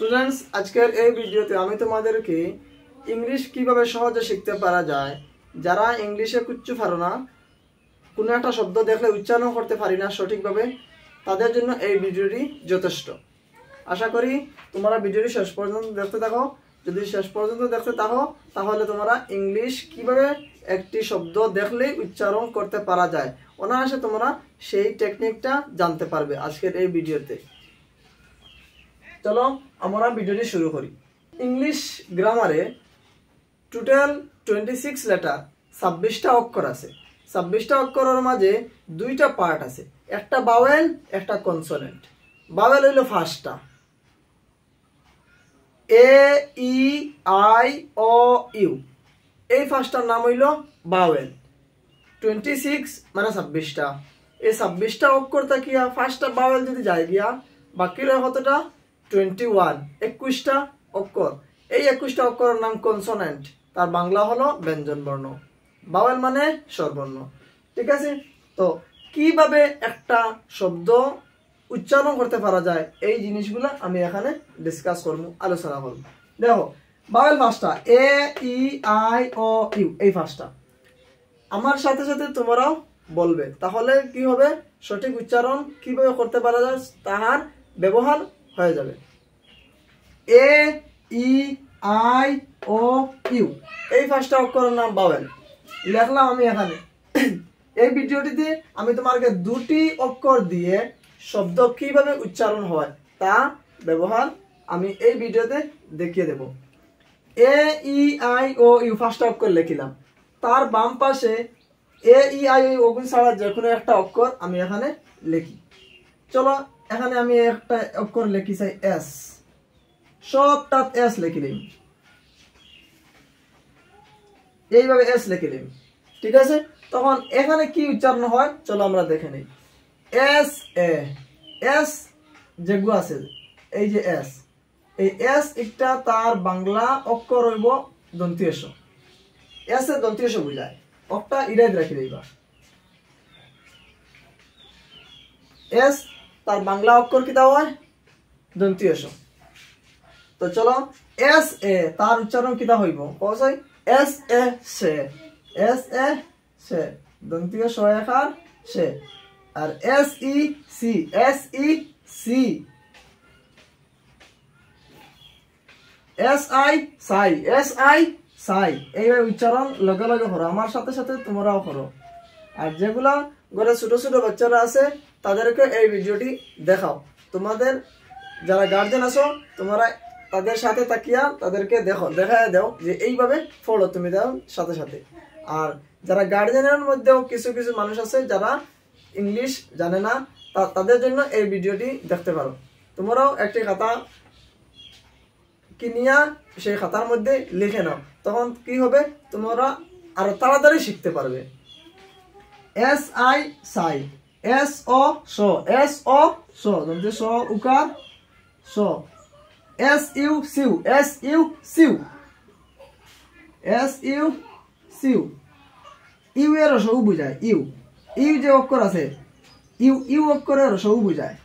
Students, আজকের এই ভিডিওতে আমি তোমাদেরকে ইংলিশ কিভাবে সহজে শিখতে পারা যায়। যারা ইংলিশে কিচ্ছু পারো না, কোনো একটা শব্দ দেখলে উচ্চারণ করতে পারি না সঠিকভাবে, তাদের জন্য এই ভিডিওটি যথেষ্ট। আশা করি তোমরা ভিডিওটি শেষ পর্যন্ত দেখতে থাকো। যদি শেষ পর্যন্ত দেখতে থাকো তাহলে তোমরা ইংলিশ কিভাবে একটি শব্দ দেখলেই উচ্চারণ করতে পারা যায় অনায়াসে তোমরা সেই টেকনিকটা জানতে পারবে আজকের এই ভিডিওতে। চলো আমরা ভিডিওটি শুরু করি। ইংলিশ গ্রামারে টোটাল 26 লেটার, 26টা অক্ষর আছে। 26টা অক্ষরের মাঝে দুইটা পার্ট আছে, একটা বাওয়েল একটা কনসোনেন্ট। বাওয়েল হইল ফার্স্টটা, A E I O U, এই ফার্স্টটার নাম হইল বাওয়েল। 26 মানে 26টা, এই 26টা অক্ষর থাকিয়া ফার্স্টটা বাওয়েল যদি যায় গিয়া বাকি রয় কতটা 21, 21টা অক্ষর। এই 21টা অক্ষরের নাম কনসোনেন্ট, তার বাংলা হলো ব্যঞ্জন বর্ণ। বাওয়েল মানে স্বরবর্ণ। ঠিক আছে, তো কিভাবে একটা শব্দ উচ্চারণ করতে পারা যায় এই জিনিসগুলো আমি এখানে ডিসকাস করবো, আলোচনা করবো। দেখো বাওয়েল ফার্স্টটা A E I O U, এই ফার্স্টটা আমার সাথে সাথে তোমরাও বলবে, তাহলে কি হবে, সঠিক উচ্চারণ কিভাবে করতে পারা যায় তাহার ব্যবহার হয়ে যাবে। এ ই আই ও ইউ, এই ফার্স্টটা অক্ষরের নাম বাওয়েল। লিখলাম আমি এখানে। এই ভিডিওটিতে আমি তোমাকে দুটি অক্ষর দিয়ে শব্দ কিভাবে উচ্চারণ হয় তা ব্যবহার আমি এই ভিডিওতে দেখিয়ে দেব। A E I O U first অক্ষর লিখিলাম, তার বাম পাশে এ ই আই ও ইউ ছাড়া যে কোনো একটা অক্ষর আমি এখানে লিখি। চলো এখানে আমি একটা অক্ষর লিখি চাই এস, সবটা এস লিখিলাম, এইভাবে এস লিখিলাম। ঠিক আছে, তখন এখানে কি উচ্চারণ হয় চলো আমরা দেখে নিই। এস এ, এস যেগুলো আছে এই যে এস, এই এস একটা তার বাংলা অক্ষর হইব দন্তীয় স। এস এ দন্তীয় স বুঝায়, অক্ষরটা ইরাইদ রাখি দিবা। এস তার বাংলা অক্ষর কিতা হয় দন্তীয় স। তো চলো এস এ তার উচ্চারণ কিতা হইব, কই S A say, S A সে দন্তীয় স একার সে। আর S E C, S E C, S I সাই, এস আই সাই, এইভাবে উচ্চারণ লগে লগে করো, আমার সাথে সাথে তোমরাও করো। আর যেগুলা ঘরে ছোট ছোট বাচ্চারা আছে তাদেরকে এই ভিডিওটি দেখাও। তোমাদের যারা গার্জেন আছো তোমরা তাদের সাথে তাকিয়া তাদেরকে দেখো, দেখায় দাও যে এইভাবে ফলো তুমি দাও সাথে সাথে। আর যারা গার্জেনের মধ্যেও কিছু কিছু মানুষ আছে যারা ইংলিশ জানে না, তাদের জন্য এই ভিডিওটি দেখতে পারো। তোমরাও একটি খাতা কিনিয়া সেই খাতার মধ্যে লিখে নাও, তখন কি হবে তোমরা আরো তাড়াতাড়ি শিখতে পারবে। এস আই সাই, S O so, S O so দন্তে স উকার সো। এস ইউ সিউ, এস ইউ সিউ, এস ইউ সিউ, ইউ এর রসউ বুঝায়। ইউ, ইউ যে অক্ষর আছে ইউ, ইউ অক্ষরের রসউ বুঝায়।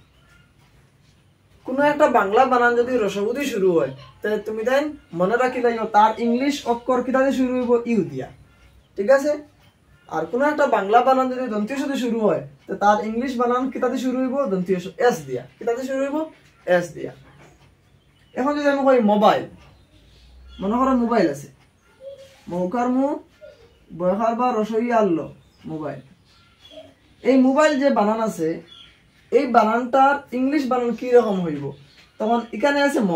কোনো একটা বাংলা বানান যদি রসউ দিয়ে শুরু হয় তাহলে তুমি দেন মনে রাখি লাইব তার ইংলিশ অক্ষর কিতা দিয়ে শুরু হইব ইউ দিয়া। ঠিক আছে, আর কোনো একটা বাংলা বানান যদি দন্তীয় দিয়ে শুরু হয় তো তার ইংলিশ বানান কিতা দিয়ে শুরু হইব দন্তীয় এস দিয়া। কিতা দিয়ে শুরু হইব এস দিয়া। এখন যদি আমি কই মোবাইল, মনে করো মোবাইল আছে, মৌকার মু বয়খার বা রসই আল্লো মোবাইল। এই মোবাইল যে বানান আছে এই বানানটার ইংলিশ বানান কি রকম হইব, তখন এখানে আছে ম,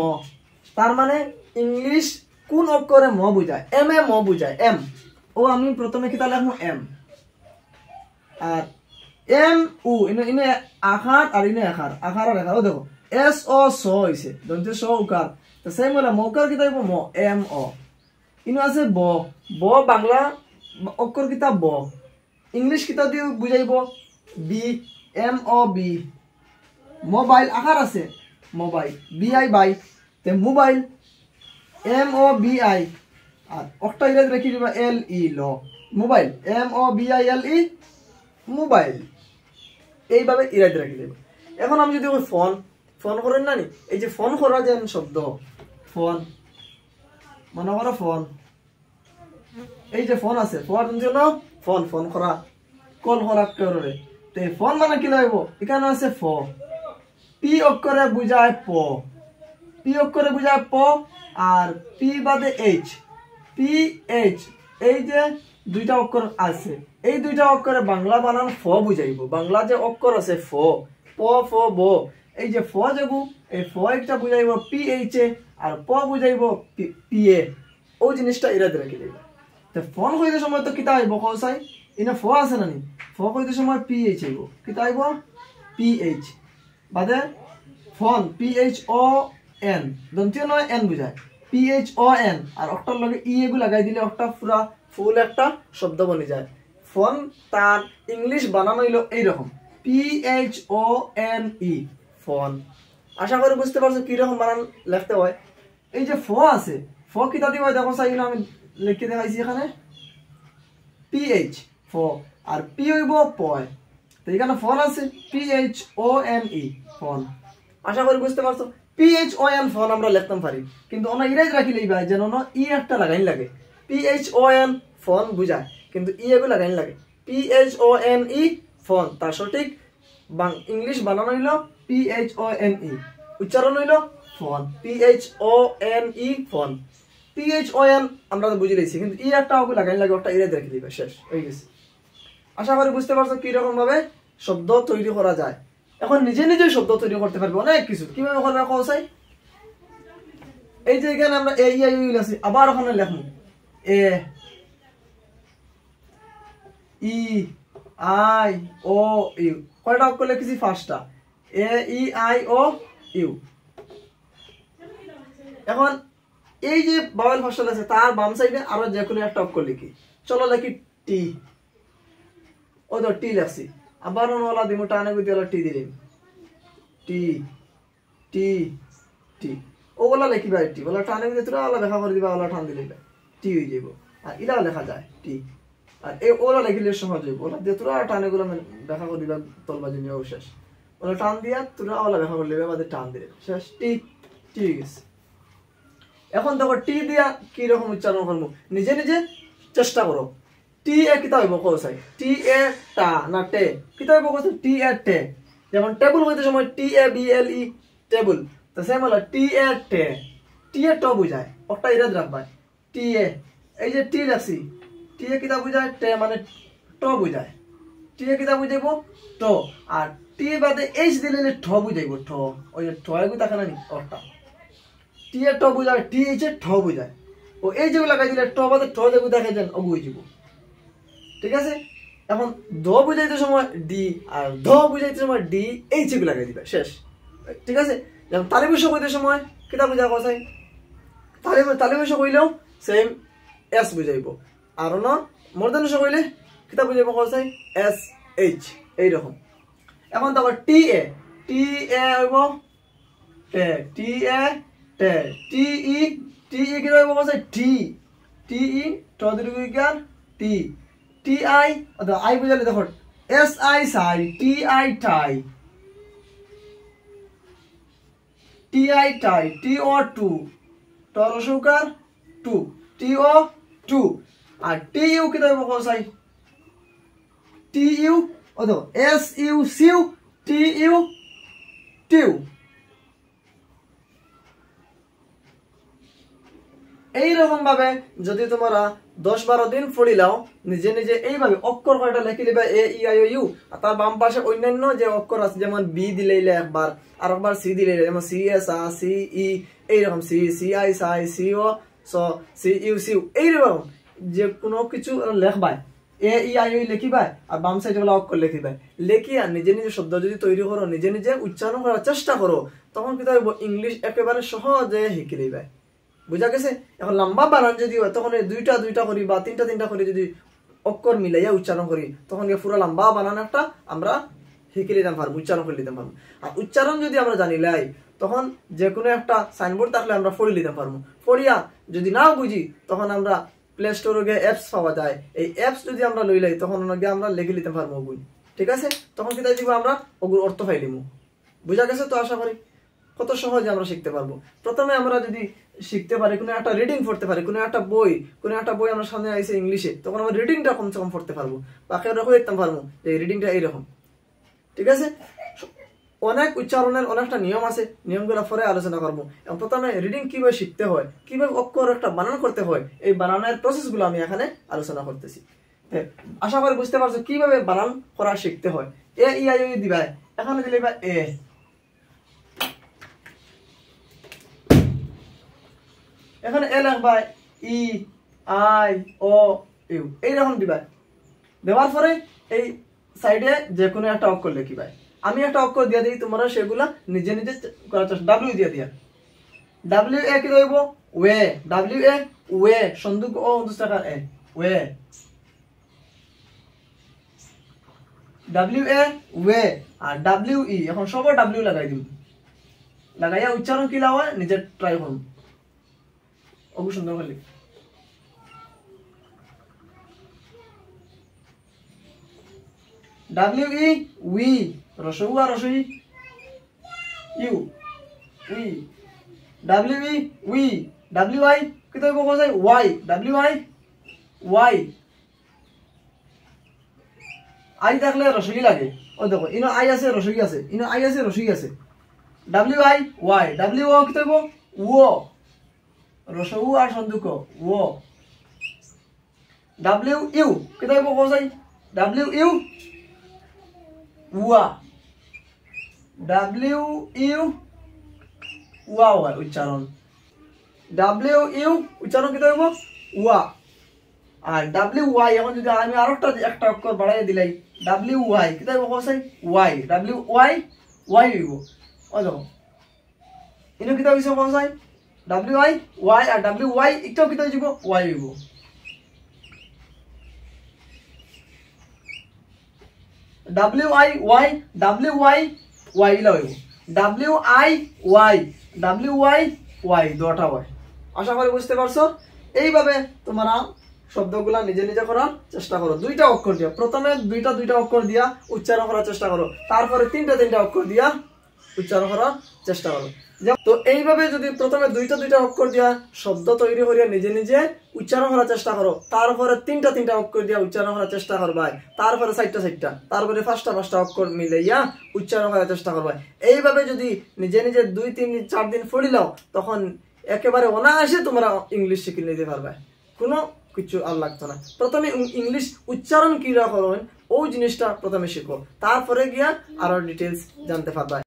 তার মানে ইংলিশ কোন অক্ষরে ম বুঝায়, এম এ ম বুঝায়, এম। ও আমি প্রথমে কিতা লিখবো এম, আর এম উ ইনে আখার আর ইনে আখার, আখার আর আখার। ও দেখো এস ও স হইছে দন্তে স উকার, তো সেই বলে মৌকার কিতা হইব ম, এম ও। ইনো আছে ব, ব বাংলা অক্ষর কিতা ব, ইংলিশ কিতা দিয়ে বুঝাইব B, M O B. Mobile আকার আছে মোবাইল, বি আই বাই, তে mobile M O B I, আর অক্টা ইরাদ রেখে দিবা এল ই ল, mobile M O B I L E mobile, এইভাবে ইরাদ রেখে দেব। এখন আমি যদি ওই ফোন, ফোন করেন না নি, এই যে ফোন করা যে শব্দ ফোন, মনে করো ফোন, এই যে ফোন আছে ফোন জন্য ফোন ফোন করা কল করা করে, তো ফোন মানে কি লাগবো, এখানে আছে ফ, পি অক্ষরে বুঝায় প, পি অক্ষরে বুঝায় প, আর পি বাদে এইচ, পি এইচ, এই যে দুইটা অক্ষর আছে, এই দুইটা অক্ষরে বাংলা বানান ফ বুঝাইব, বাংলা যে অক্ষর আছে ফ, প ফ ব, এই যে ফ যাবো এই ফ একটা বুঝাইব পি এইচ এ, আর প বুঝাইব পি এ, ওই জিনিসটা এরা রেখে দেবে। তো ফোন কইতে সময় তো কিতা আইব কসাই, ইনা ফ আছে না নি, ফ কইতে সময় পি এইচ আইব, কিতা আইব পি এইচ, বাদে phone P H O N, দন্তীয় নয় এন বুঝায়, পি এইচ ও এন, আর অক্টার লগে ই এগু লাগাই দিলে একটা পুরা ফুল একটা শব্দ বনে যায়। ফোন তার ইংলিশ বানানো হইল এইরকম, P H O N E, phone. আশা করি বুঝতে পারছো কিরকম বানান লিখতে হয়। এই যে ফ আছে, ফ কিতা দিব দেখো চাই আমি লিখে দেখাইছি এখানে, পি এইচ ফ, আর পি হইব পয়, তো এখানে ফোন আছে P H O N E, phone. আশা করি বুঝতে পারছো, P H O N phone আমরা লিখতাম পারি, কিন্তু ওনা ইরাজ রাখিলেই ভাই যেন না ই একটা লাগাইন লাগে, P H O N phone বুঝায়, কিন্তু ই এগুলো লাগাইন লাগে, P H O N E phone, তার সঠিক ইংলিশ বানানো হইল P H O N E, উচ্চারণ হইল phone, P H O N E phone. P H O N আমরা তো বুঝে লইছি, কিন্তু ই একটা ওগুলো লাগাইন লাগে, ওটা ইরাজ রেখে দিবে, শেষ হয়ে গেছে। আশা করি বুঝতে পারছো কিরকম ভাবে শব্দ তৈরি করা যায়। এখন নিজে নিজে শব্দ তৈরি করতে পারবে অনেক কিছু, কিভাবে করবে কসাই, এই যে এখানে আমরা এ ই আই উ আছে, আবার ওখানে লিখবো এ ই আই ও ইউ, কয়টা অক্ষর লিখেছি ফার্স্টটা, A E I O you. এখন এই যে বাউল ভাষা আছে তার বাম সাইডে আরো যে কোনো একটা অক্ষর লিখি, চলো লিখি টি, ও তো টি লিখছি, আবার ওলা দিমু টানে গুতি ওলা টি দিলাম, টি টি টি, ওগুলা লিখি ভাই টি, ওলা টানে গুতি তোরা ওলা দেখা করে দিবা, ওলা টান দিলে টি হয়ে যাব, আর ইলা লেখা যায় টি, আর এই ওলা লিখলে সহজ হইব, ওলা দিয়ে তোরা টানে গুলো দেখা করে দিবা তলবাজি নিয়ে শেষ, ওলা টান দিয়া তোরা ওলা দেখা করে দিবে, আমাদের টান দিলে শেষ, টি টি গেছে। এখন দেখো টি দিয়া কি রকম উচ্চারণ করবো, নিজে নিজে চেষ্টা করো। টি এ কিতা হইব কসাই, টি এ টা না টে, কিতা হইব কসাই টি এ টে, যেমন টেবল হইতে সময় টি A B L E table, তো সেম হলো টি এ টে, টি এ ট বুঝায়, ওটা ইরাদ রাখবাই, টি এ, এই যে টি রাখছি, টি এ কিতা বুঝায় টে মানে ট বুঝায়, টি এ কিতা বুঝাইব ট, আর টি বাদে এইচ দিলে ঠ বুঝাইব, ঠ, ওই যে ঠ এগু থাকে না নি ওটা, টি এ ট বুঝায়, টি এইচ এ ঠ বুঝায়, ও এই যেগুলো লাগাই দিলে ট বাদে ঠ যেগু দেখে যান অগু হয়ে যাব, ঠিক আছে। এখন দ বুঝাইতে সময় ডি, আর ধ বুঝাইতে সময় ডি, এই যেগুলো লাগাই দিবে, শেষ, ঠিক আছে। যেমন তালিবস্য কইতে সময় কিতা বুঝা কসাই, তালিবস্য কইলেও সেম এস বুঝাইব, আর না মূর্ধন্য কইলে কিতা বুঝাইব কসাই এস এইচ, এইরকম। এখন দেখো টি এ হইব টে, টি এ টে, টি ই কিতা হইব কসাই টি, টি ই ট দীর্ঘ টি, টি আই আই বুঝালে দেখো এস আই সাই, T I tie, T I tie, T O to, টরসুকার টু, টি ও টু, আর টি ইউ কিতা হইব কসাই টি ইউ, ও তো এস ইউ সিউ, টি ইউ টিউ। এইরকম ভাবে যদি তোমরা 10-12 দিন পড়িলাও নিজে নিজে এইভাবে অক্ষর কয়টা লিখে লিবা এ ই আই ও ইউ, আর তার বাম পাশে অন্যান্য যে অক্ষর আছে যেমন বি দিলেইলে একবার, আর একবার সি দিলেইলে, যেমন সি এস আ, সি ই, এইরকম সি, সি আই সাই, সি ও স, সি ইউ সিউ, এইরকম যে কোনো কিছু লেখবাই, এ ই আই ও লিখিবাই, আর বাম সাইডে বলা অক্ষর লিখিবাই, লিখিয়া নিজে নিজে শব্দ যদি তৈরি করো, নিজে নিজে উচ্চারণ করার চেষ্টা করো, তখন কি হইব ইংলিশ একেবারে সহজে শিখে লইবাই, বুঝা গেছে। এখন লম্বা বানান যদি হয় তখন দুইটা দুইটা করি বা তিনটা তিনটা করে যদি অক্ষর মিলাইয়া উচ্চারণ করি, তখন পুরো লম্বা বানান একটা আমরা শিখে নিতে পারবো, উচ্চারণ করে নিতে পারবো। আর উচ্চারণ যদি আমরা জানি লাই, তখন যে কোনো একটা সাইনবোর্ড থাকলে আমরা পড়ে নিতে পারবো, পড়িয়া যদি নাও বুঝি তখন আমরা প্লে স্টোরে গিয়ে অ্যাপস পাওয়া যায়, এই অ্যাপস যদি আমরা লই লাই তখন গিয়ে আমরা লিখে নিতে পারবো ওগুলো, ঠিক আছে। তখন কি দিব আমরা ওগুলোর অর্থ পাইলিমু, বুঝা গেছে তো আশা করি। কত সহজে আমরা শিখতে পারবো। প্রথমে আমরা যদি শিখতে পারি, কোনো একটা রিডিং পড়তে পারি, কোনো একটা বই আমরা সামনে আইছে ইংলিশে, তখন আমরা রিডিংটা কমসে কম পড়তে পারবো, বাকি আমরা দেখতে পারবো যে রিডিংটা এইরকম। ঠিক আছে, অনেক উচ্চারণের অনেকটা নিয়ম আছে, নিয়মগুলো পরে আলোচনা করবো। এবং প্রথমে রিডিং কিভাবে শিখতে হয়, কিভাবে অক্ষর একটা বানান করতে হয়, এই বানানের প্রসেসগুলো আমি এখানে আলোচনা করতেছি। আশা করি বুঝতে পারছো কিভাবে বানান করা শিখতে হয়। এ ই আই ও ইউ দিবা, এখানে দিলে এ, এখানে এ লিখবা ই আই ও ইউ, এইরকম দিবা। দেওয়ার পরে এই সাইডে যে কোনো একটা অক্ষর লিখিবা। আমি একটা অক্ষর দিয়ে দিই, তোমরা সেগুলা নিজে নিজে করার চেষ্টা। ডাব্লিউ দিয়ে দিয়া, ডাব্লিউ এ কি দেব, ওয়ে, ডাব্লিউ এ ওয়ে, সন্দুক ও দুস্তাকার এ, ওয়ে, ডাব্লিউ এ ওয়ে। আর ডাব্লিউ ই এখন সব ডাব্লিউ লাগাই দিব, লাগাইয়া উচ্চারণ কি লাগাও নিজে ট্রাই করুন, অবু সুন্দর করে লিখ। ডাব্লিউ ই উই, রসউ আর রসই U, we, W E we, W I কি তো কোন যায় Y, W I Y, I থাকলে রসই লাগে। ও দেখো ইনো আই আছে রসই আছে, ইনো আই আছে রসই আছে, W I Y, W O কি তৈব ও, রসউ আর সন্দুক ও, ডাব্লিউ ইউ কি তৈব কোন যায়, ডাব্লিউ ইউ ওয়া, ডাব্লিউ ইউ ওয়া হয় উচ্চারণ, ডাব্লিউ ইউ উচ্চারণ কি হইব ওয়া। আর ডাব্লিউ ওয়াই এখন যদি আমি আরো একটা অক্ষর বাড়াই দিলাই, ডাব্লিউ ওয়াই কি হইব কোসাই ওয়াই, ডাব্লিউ ওয়াই ওয়াই হইব। ও দেখো ইনো কি হইছে কোসাই ডাব্লিউ আই ওয়াই, আর ডাব্লিউ ওয়াই এটাও কি হইব ওয়াই হইব। W I Y, W Y Y লা হইব, W I Y, W Y Y দুটা হয়। আশা করি বুঝতে পারছো। এইভাবে তোমরা শব্দগুলা নিজে নিজে করার চেষ্টা করো। দুইটা অক্ষর দিয়া প্রথমে দুইটা অক্ষর দিয়া উচ্চারণ করার চেষ্টা করো, তারপরে তিনটা অক্ষর দিয়া উচ্চারণ করার চেষ্টা করো। তো এইভাবে যদি প্রথমে দুইটা অক্ষর দিয়া শব্দ তৈরি করিয়া নিজে নিজে উচ্চারণ করার চেষ্টা করো, তারপরে তিনটা অক্ষর দিয়া উচ্চারণ করার চেষ্টা করবা, তারপরে চারটা, তারপরে পাঁচটা অক্ষর মিলাইয়া উচ্চারণ করার চেষ্টা করবা। এইভাবে যদি নিজে নিজে 2, 3, 4 দিন পড়িলাও, তখন একেবারে অনায়াসে তোমরা ইংলিশ শিখে নিতে পারবে, কোনো কিছু আর লাগতো না। প্রথমে ইংলিশ উচ্চারণ কিরা করবেন ওই জিনিসটা প্রথমে শিখো, তারপরে গিয়া আরো ডিটেলস জানতে পারবা।